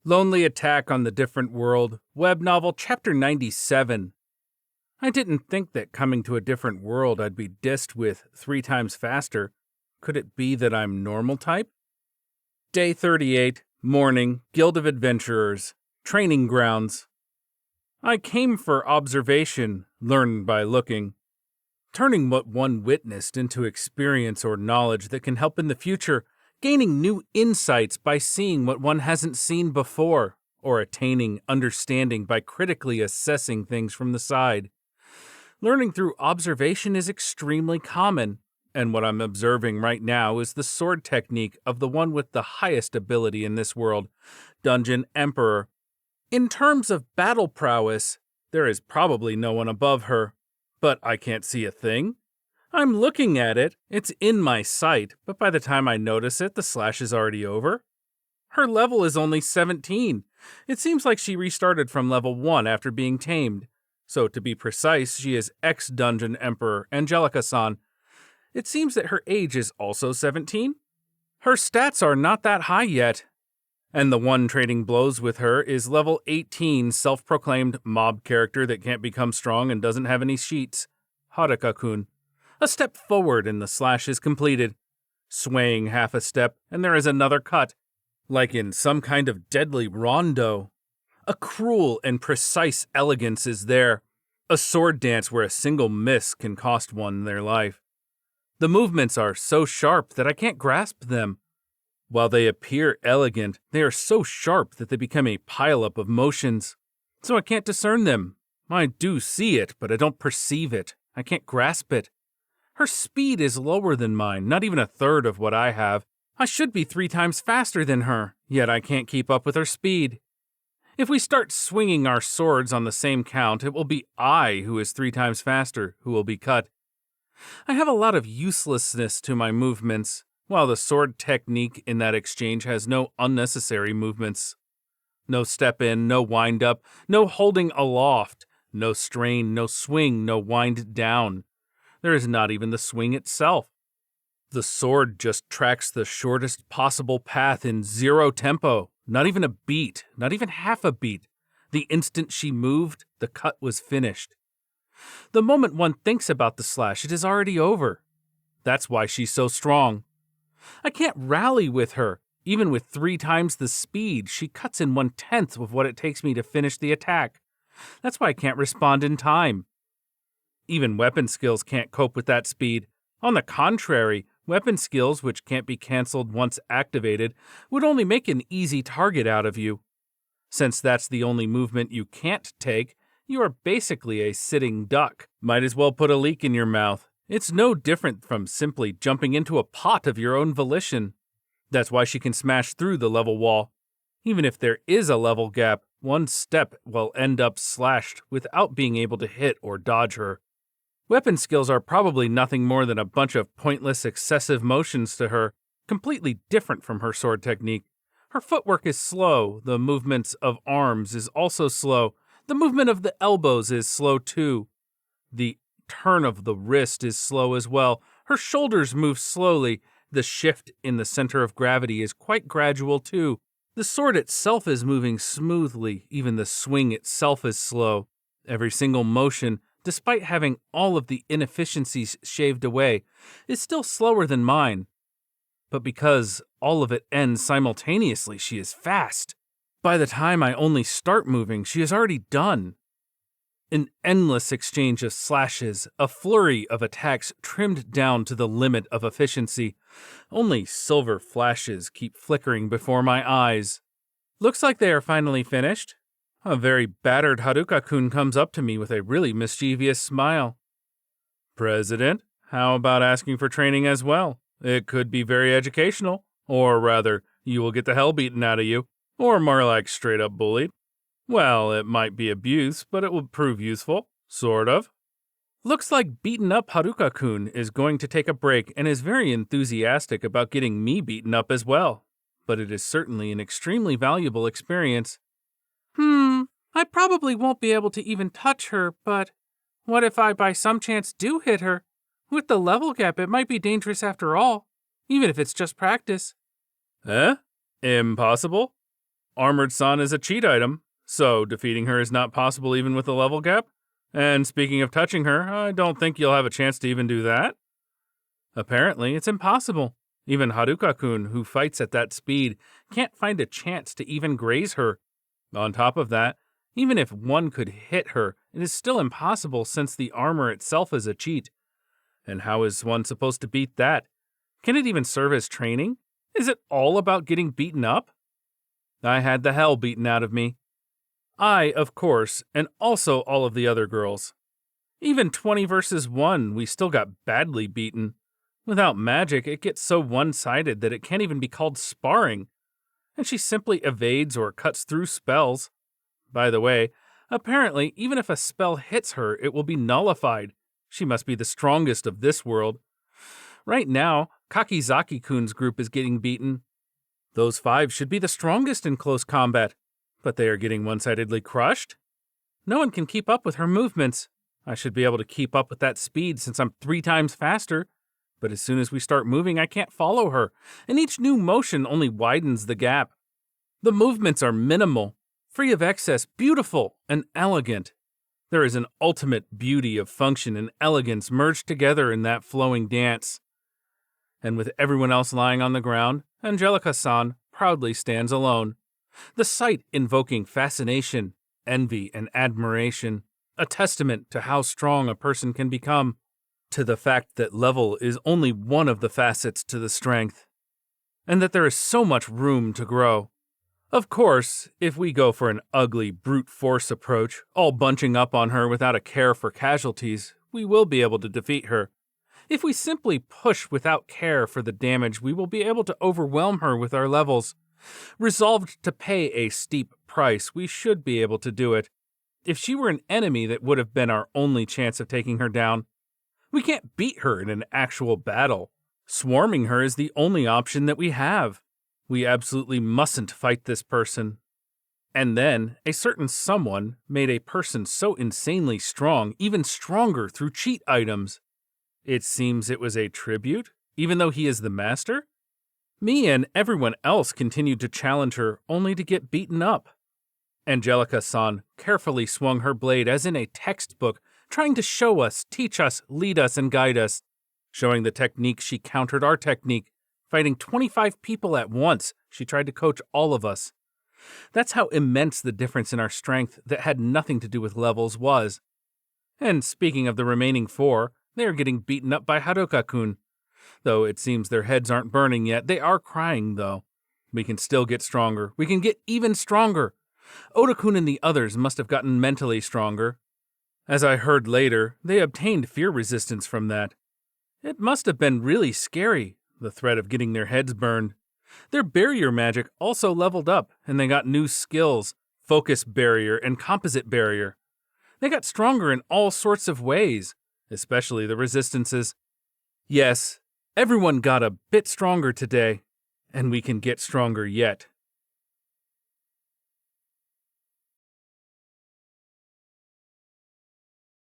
Lonely Attack on the Different World, web novel chapter 97. I didn't think that coming to a different world I'd be dissed with 3 times faster. Could it be that I'm normal type? Day 38, morning, Guild of Adventurers, training grounds. I came for observation, learn by looking. Turning what one witnessed into experience or knowledge that can help in the future, gaining new insights by seeing what one hasn't seen before, or attaining understanding by critically assessing things from the side. Learning through observation is extremely common, and what I'm observing right now is the sword technique of the one with the highest ability in this world, Dungeon Emperor. In terms of battle prowess, there is probably no one above her, but I can't see a thing. I'm looking at it, it's in my sight, but by the time I notice it, the slash is already over. Her level is only 17. It seems like she restarted from level 1 after being tamed. So to be precise, she is ex-Dungeon Emperor Angelica-san. It seems that her age is also 17. Her stats are not that high yet. And the one trading blows with her is level 18 self-proclaimed mob character that can't become strong and doesn't have any sheets, Haruka-kun. A step forward and the slash is completed. Swaying half a step and there is another cut, like in some kind of deadly rondo. A cruel and precise elegance is there, a sword dance where a single miss can cost one their life. The movements are so sharp that I can't grasp them. While they appear elegant, they are so sharp that they become a pileup of motions. So I can't discern them. I do see it, but I don't perceive it. I can't grasp it. Her speed is lower than mine, not even a third of what I have. I should be 3 times faster than her, yet I can't keep up with her speed. If we start swinging our swords on the same count, it will be I who is 3 times faster who will be cut. I have a lot of uselessness to my movements, while the sword technique in that exchange has no unnecessary movements. No step in, no wind up, no holding aloft, no strain, no swing, no wind down. There is not even the swing itself. The sword just tracks the shortest possible path in 0 tempo, not even a beat, not even half a beat. The instant she moved, the cut was finished. The moment one thinks about the slash, it is already over. That's why she's so strong. I can't rally with her. Even with 3 times the speed, she cuts in 1/10 of what it takes me to finish the attack. That's why I can't respond in time. Even weapon skills can't cope with that speed. On the contrary, weapon skills, which can't be cancelled once activated, would only make an easy target out of you. Since that's the only movement you can't take, you are basically a sitting duck. Might as well put a leek in your mouth. It's no different from simply jumping into a pot of your own volition. That's why she can smash through the level wall. Even if there is a level gap, one step will end up slashed without being able to hit or dodge her. Weapon skills are probably nothing more than a bunch of pointless excessive motions to her, completely different from her sword technique. Her footwork is slow, the movements of arms is also slow, the movement of the elbows is slow too. The turn of the wrist is slow as well, her shoulders move slowly, the shift in the center of gravity is quite gradual too. The sword itself is moving smoothly, even the swing itself is slow. Every single motion, despite having all of the inefficiencies shaved away, is still slower than mine. But because all of it ends simultaneously, she is fast. By the time I only start moving, she is already done. An endless exchange of slashes, a flurry of attacks trimmed down to the limit of efficiency. Only silver flashes keep flickering before my eyes. Looks like they are finally finished. A very battered Haruka-kun comes up to me with a really mischievous smile. President, how about asking for training as well? It could be very educational, or rather, you will get the hell beaten out of you, or more like straight up bullied. Well, it might be abuse, but it will prove useful, sort of. Looks like beaten up Haruka-kun is going to take a break and is very enthusiastic about getting me beaten up as well, but it is certainly an extremely valuable experience. I probably won't be able to even touch her, but what if I by some chance do hit her? With the level gap, it might be dangerous after all, even if it's just practice. Eh? Impossible? Armored-san is a cheat item, so defeating her is not possible even with a level gap. And speaking of touching her, I don't think you'll have a chance to even do that. Apparently, it's impossible. Even Haruka-kun, who fights at that speed, can't find a chance to even graze her. On top of that, even if one could hit her, it is still impossible since the armor itself is a cheat. And how is one supposed to beat that? Can it even serve as training? Is it all about getting beaten up? I had the hell beaten out of me. I, of course, and also all of the other girls. Even 20 versus 1, we still got badly beaten. Without magic, it gets so one-sided that it can't even be called sparring. And she simply evades or cuts through spells. By the way, apparently, even if a spell hits her, it will be nullified. She must be the strongest of this world. Right now, Kakizaki-kun's group is getting beaten. Those 5 should be the strongest in close combat, but they are getting one-sidedly crushed. No one can keep up with her movements. I should be able to keep up with that speed since I'm 3 times faster. But as soon as we start moving, I can't follow her, and each new motion only widens the gap. The movements are minimal, free of excess, beautiful, and elegant. There is an ultimate beauty of function and elegance merged together in that flowing dance. And with everyone else lying on the ground, Angelica-san proudly stands alone, the sight invoking fascination, envy, and admiration, a testament to how strong a person can become, to the fact that level is only one of the facets to the strength, and that there is so much room to grow. Of course, if we go for an ugly brute force approach, all bunching up on her without a care for casualties, we will be able to defeat her. If we simply push without care for the damage, we will be able to overwhelm her with our levels. Resolved to pay a steep price, we should be able to do it. If she were an enemy, that would have been our only chance of taking her down. We can't beat her in an actual battle. Swarming her is the only option that we have. We absolutely mustn't fight this person. And then, a certain someone made a person so insanely strong, even stronger through cheat items. It seems it was a tribute, even though he is the master? Me and everyone else continued to challenge her, only to get beaten up. Angelica-san carefully swung her blade as in a textbook, trying to show us, teach us, lead us, and guide us. Showing the technique, she countered our technique. Fighting 25 people at once, she tried to coach all of us. That's how immense the difference in our strength that had nothing to do with levels was. And speaking of the remaining 4, they are getting beaten up by Haruka-kun. Though it seems their heads aren't burning yet, they are crying, though. We can still get stronger. We can get even stronger. Oda-kun and the others must have gotten mentally stronger. As I heard later, they obtained fear resistance from that. It must have been really scary, the threat of getting their heads burned. Their barrier magic also leveled up, and they got new skills, focus barrier and composite barrier. They got stronger in all sorts of ways, especially the resistances. Yes, everyone got a bit stronger today, and we can get stronger yet.